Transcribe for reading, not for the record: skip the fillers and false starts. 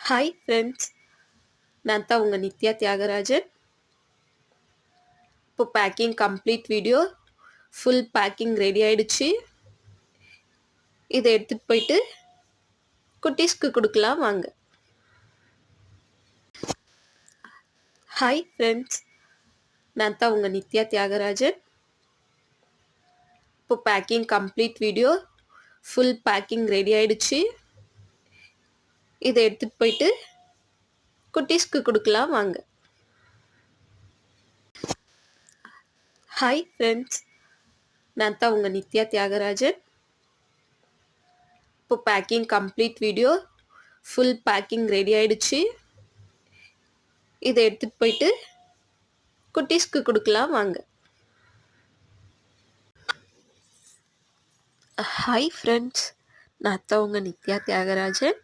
Hi friends, நான் தான் உங்கள் நித்யா தியாகராஜன். இப்போ packing complete video full packing ready ஆயிடுச்சு. இதை எடுத்துகிட்டு போயிட்டு குட்டீஸ்க்கு கொடுக்கலாம் வாங்க. ஹாய் ஃப்ரெண்ட்ஸ், நான் தான் உங்கள் நித்யா தியாகராஜன். இப்போ packing complete video full packing ready ஆயிடுச்சு. இதை எடுத்துகிட்டு போயிட்டு குட்டீஸ்க்கு கொடுக்கலாம் வாங்க. ஹாய் ஃப்ரெண்ட்ஸ், நான் தான் உங்கள் நித்யா தியாகராஜன். இப்போ packing complete video full packing ready ஆயிடுச்சு. இதை எடுத்துகிட்டு போயிட்டு குட்டீஸ்க்கு கொடுக்கலாம் வாங்க. ஹாய் ஃப்ரெண்ட்ஸ், நான் தான் உங்கள் நித்யா தியாகராஜன்.